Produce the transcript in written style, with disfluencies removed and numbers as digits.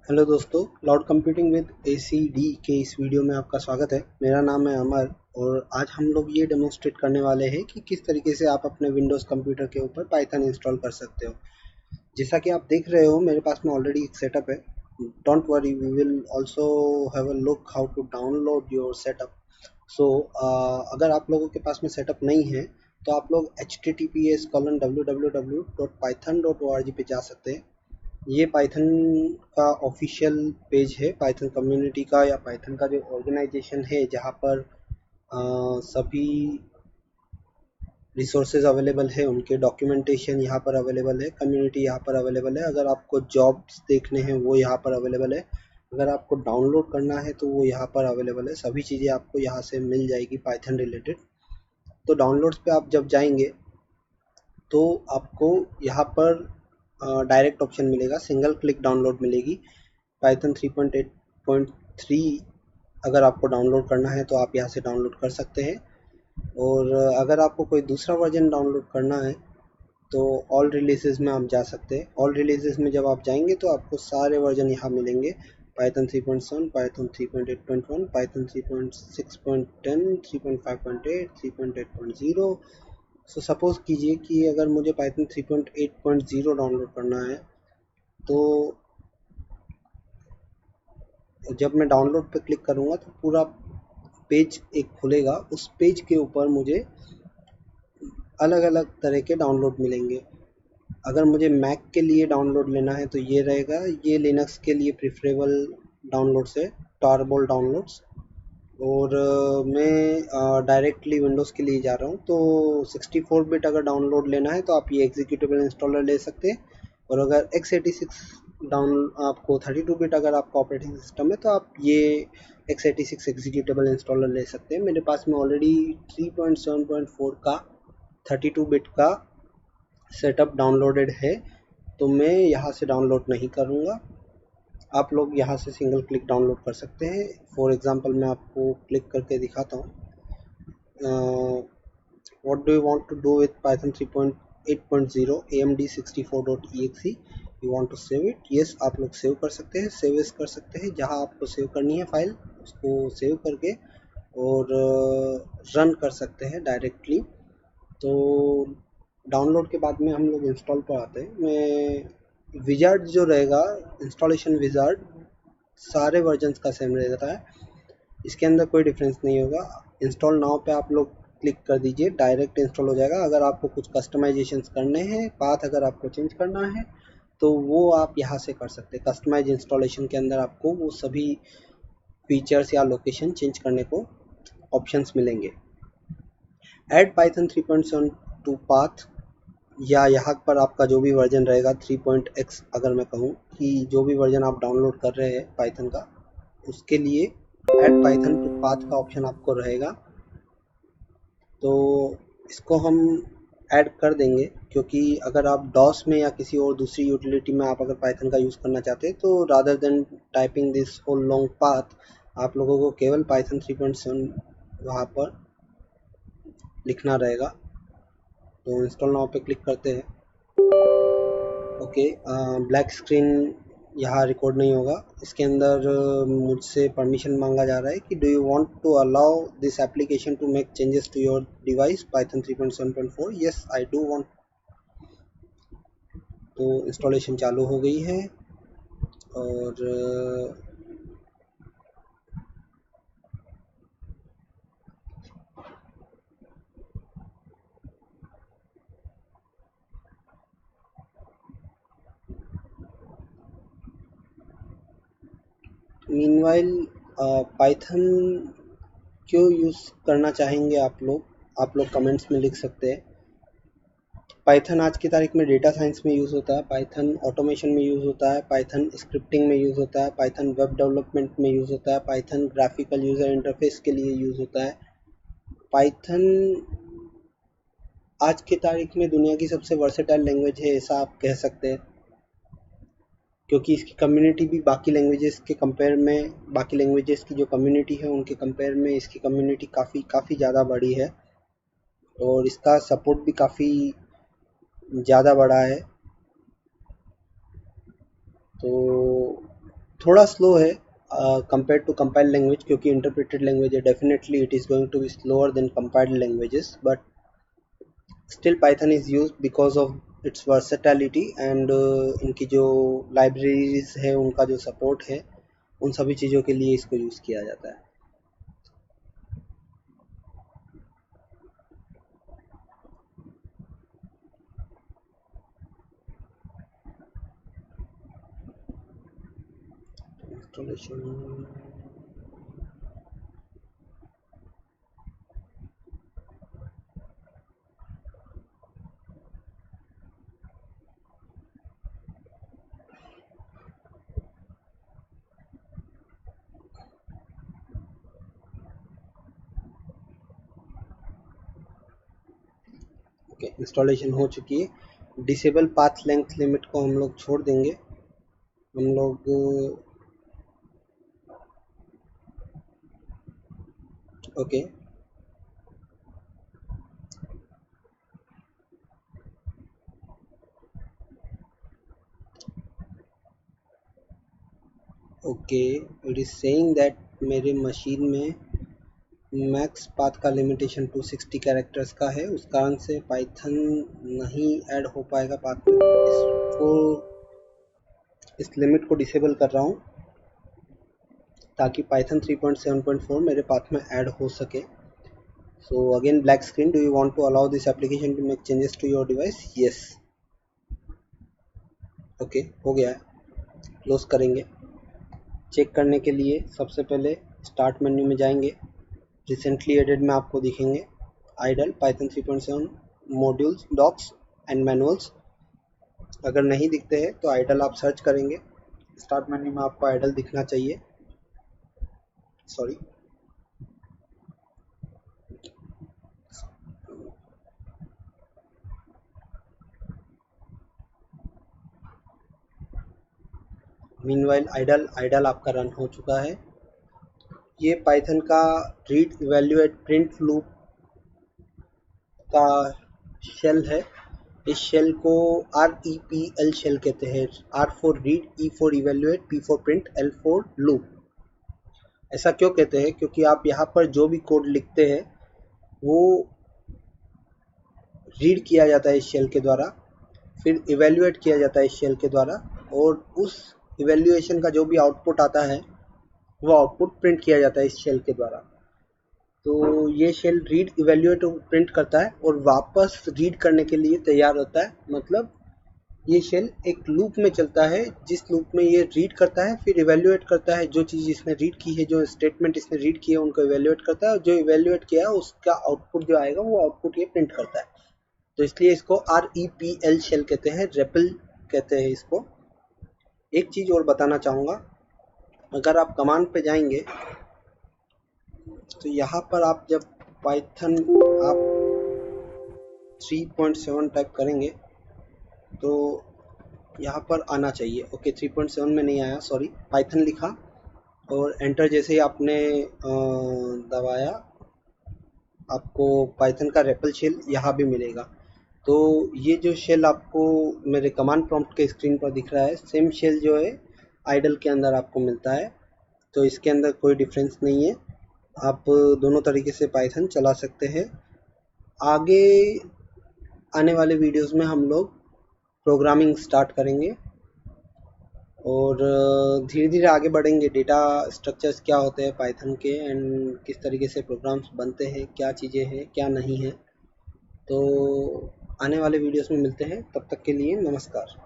Hello दोस्तों, cloud computing with ACD के इस वीडियो में आपका स्वागत है। मेरा नाम है अमर और आज हम लोग ये डेमोन्स्ट्रेट करने वाले हैं कि किस तरीके से आप अपने विंडोज़ कंप्यूटर के ऊपर पाइथन इंस्टॉल कर सकते हो। जैसा कि आप देख रहे हो, मेरे पास में ऑलरेडी एक सेटअप है। Don't worry, we will also have a look how to download your setup. So अगर आप लोगों के पास में सेटअप नहीं है तो आप लोग https://www.python.org पे जा सकते हैं। ये पाइथन का ऑफिशियल पेज है, पाइथन कम्युनिटी का या पाइथन का जो ऑर्गेनाइजेशन है जहाँ पर सभी रिसोर्सेज अवेलेबल है, उनके डॉक्यूमेंटेशन यहाँ पर अवेलेबल है, कम्युनिटी यहाँ पर अवेलेबल है। अगर आपको जॉब्स देखने हैं वो यहाँ पर अवेलेबल है, अगर आपको डाउनलोड करना है तो वो यहाँ पर अवेलेबल है। सभी चीज़ें आपको यहाँ से मिल जाएगी पाइथन रिलेटेड। तो डाउनलोड्स पे आप जब जाएंगे तो आपको यहाँ पर डायरेक्ट ऑप्शन मिलेगा, सिंगल क्लिक डाउनलोड मिलेगी। पाइथन 3.8.3 अगर आपको डाउनलोड करना है तो आप यहाँ से डाउनलोड कर सकते हैं। और अगर आपको कोई दूसरा वर्जन डाउनलोड करना है तो ऑल रिलीजेस में आप जा सकते हैं। ऑल रिलीजेस में जब आप जाएंगे तो आपको सारे वर्जन यहाँ मिलेंगे। Python 3.7, Python 3.8.1, Python 3.6.10, 3.5.8, 3.8.0। सो सपोज़ कीजिए कि अगर मुझे पाइथन 3.8.0 डाउनलोड करना है तो जब मैं डाउनलोड पे क्लिक करूँगा तो पूरा पेज एक खुलेगा। उस पेज के ऊपर मुझे अलग अलग तरह के डाउनलोड मिलेंगे। अगर मुझे मैक के लिए डाउनलोड लेना है तो ये रहेगा। ये लिनक्स के लिए प्रिफरेबल डाउनलोड्स है, टारबोल डाउनलोड्स। और मैं डायरेक्टली विंडोज़ के लिए जा रहा हूँ तो 64 बिट अगर डाउनलोड लेना है तो आप ये एग्जीक्यूटेबल इंस्टॉलर ले सकते हैं। और अगर x86 डाउन आपको 32 बिट अगर आपका ऑपरेटिंग सिस्टम है तो आप ये x86 एग्जीक्यूटेबल इंस्टॉलर ले सकते हैं। मेरे पास में ऑलरेडी 3.7.4 का 32 बिट का सेटअप डाउनलोडेड है तो मैं यहाँ से डाउनलोड नहीं करूँगा। आप लोग यहाँ से सिंगल क्लिक डाउनलोड कर सकते हैं। फॉर एग्जांपल मैं आपको क्लिक करके दिखाता हूँ। what do you want to do with python 3.8.0 amd64.exe? you want to save it? yes, आप लोग सेव कर सकते हैं, सेव एज कर सकते हैं। जहाँ आपको सेव करनी है फाइल उसको सेव करके और रन कर सकते हैं डायरेक्टली। तो डाउनलोड के बाद में हम लोग इंस्टॉल पर आते हैं। मैं विजार्ड जो रहेगा, इंस्टॉलेशन विजार्ड सारे वर्जन्स का सेम रहता है, इसके अंदर कोई डिफरेंस नहीं होगा। इंस्टॉल नाउ पे आप लोग क्लिक कर दीजिए, डायरेक्ट इंस्टॉल हो जाएगा। अगर आपको कुछ कस्टमाइजेशंस करने हैं, पाथ अगर आपको चेंज करना है तो वो आप यहाँ से कर सकते हैं। कस्टमाइज इंस्टॉलेशन के अंदर आपको वो सभी फीचर्स या लोकेशन चेंज करने को ऑप्शंस मिलेंगे। ऐड पाइथन 3.7 टू पाथ, या यहाँ पर आपका जो भी वर्जन रहेगा 3.x, अगर मैं कहूँ कि जो भी वर्जन आप डाउनलोड कर रहे हैं पाइथन का, उसके लिए ऐड पाइथन टू पाथ का ऑप्शन आपको रहेगा। तो इसको हम ऐड कर देंगे क्योंकि अगर आप डॉस में या किसी और दूसरी यूटिलिटी में आप अगर पाइथन का यूज़ करना चाहते हैं तो rather than typing this whole long path, आप लोगों को केवल पाइथन 3.7 वहाँ पर लिखना रहेगा। तो इंस्टॉल नाउ पे क्लिक करते हैं। ओके, ब्लैक स्क्रीन यहाँ रिकॉर्ड नहीं होगा। इसके अंदर मुझसे परमिशन मांगा जा रहा है कि do you want to allow this application to make changes to your device Python 3.7.4। Yes, I do want. तो इंस्टॉलेशन चालू हो गई है और मीनवाइल पाइथन क्यों यूज़ करना चाहेंगे आप लोग कमेंट्स में लिख सकते हैं। पाइथन आज की तारीख में डेटा साइंस में यूज़ होता है, पाइथन ऑटोमेशन में यूज़ होता है, पाइथन स्क्रिप्टिंग में यूज़ होता है, पाइथन वेब डेवलपमेंट में यूज़ होता है, पाइथन ग्राफिकल यूज़र इंटरफेस के लिए यूज़ होता है। पाइथन आज की तारीख में दुनिया की सबसे वर्सेटाइल लैंग्वेज है, ऐसा आप कह सकते हैं, क्योंकि इसकी कम्युनिटी भी बाकी लैंग्वेजेस के कंपेयर में, बाकी लैंग्वेजेस की जो कम्युनिटी है उनके कंपेयर में इसकी कम्युनिटी काफ़ी ज़्यादा बड़ी है और इसका सपोर्ट भी काफ़ी ज़्यादा बड़ा है। तो थोड़ा स्लो है कंपेयर टू कंपाइल्ड लैंग्वेज, क्योंकि इंटरप्रेटेड लैंग्वेज है, definitely it is going to be slower than compiled languages, but still Python is use because of its versatility and इनकी जो लाइब्रेरीज है उनका जो सपोर्ट है, उन सभी चीज़ों के लिए इसको यूज़ किया जाता है। इंस्टॉलेशन इंस्टॉलेशन हो चुकी है। डिसेबल पाथ लेंथ लिमिट को हम लोग छोड़ देंगे। हम लोग okay okay it is saying that मेरे मशीन में मैक्स पाथ का लिमिटेशन 260 कैरेक्टर्स का है, उस कारण से पाइथन नहीं ऐड हो पाएगा पाथ में। इसको इस लिमिट को डिसेबल कर रहा हूँ ताकि पाइथन 3.7.4 मेरे पाथ में ऐड हो सके। So again black screen, do you want to allow this application to make changes to your device? Yes, okay हो गया है। क्लोज करेंगे। चेक करने के लिए सबसे पहले स्टार्ट मेन्यू में जाएंगे, रिसेंटली एडेड में आपको दिखेंगे IDLE, Python 3.7, modules, docs and manuals. अगर नहीं दिखते हैं तो आइडल आप सर्च करेंगे, स्टार्ट मेन्यू में आपको आइडल दिखना चाहिए। सॉरी, मीनवाइल आइडल आपका रन हो चुका है। ये पाइथन का रीड इवैल्यूएट प्रिंट लूप का शेल है। इस शेल को REPL शेल कहते हैं, R for read, E for evaluate, P for print, L for loop. ऐसा क्यों कहते हैं? क्योंकि आप यहाँ पर जो भी कोड लिखते हैं वो रीड किया जाता है इस शेल के द्वारा, फिर इवैल्यूएट किया जाता है इस शेल के द्वारा, और उस इवैल्यूएशन का जो भी आउटपुट आता है वो आउटपुट प्रिंट किया जाता है इस शेल के द्वारा। तो ये शेल रीड, इवैल्यूएट और प्रिंट करता है और वापस रीड करने के लिए तैयार होता है। मतलब ये शेल एक लूप में चलता है, जिस लूप में ये रीड करता है, फिर इवैल्यूएट करता है, जो चीज़ इसने रीड की है, जो स्टेटमेंट इसने रीड किया है उनको इवैल्यूएट करता है, और जो इवैल्यूएट किया है उसका आउटपुट जो आएगा वो आउटपुट ये प्रिंट करता है। तो इसलिए इसको REPL शेल कहते हैं, रेपल कहते हैं इसको। एक चीज़ और बताना चाहूँगा, अगर आप कमांड पे जाएंगे तो यहाँ पर आप जब पाइथन आप 3.7 टाइप करेंगे तो यहाँ पर आना चाहिए। ओके 3.7 में नहीं आया, सॉरी, पाइथन लिखा और एंटर जैसे ही आपने दबाया आपको पाइथन का रेपल शेल यहाँ भी मिलेगा। तो ये जो शेल आपको मेरे कमांड प्रॉम्प्ट के स्क्रीन पर दिख रहा है, सेम शेल जो है आइडल के अंदर आपको मिलता है। तो इसके अंदर कोई डिफरेंस नहीं है, आप दोनों तरीके से पाइथन चला सकते हैं। आगे आने वाले वीडियोस में हम लोग प्रोग्रामिंग स्टार्ट करेंगे और धीरे धीरे आगे बढ़ेंगे। डेटा स्ट्रक्चर्स क्या होते हैं पाइथन के एंड किस तरीके से प्रोग्राम्स बनते हैं, क्या चीज़ें हैं क्या नहीं है। तो आने वाले वीडियोस में मिलते हैं, तब तक के लिए नमस्कार।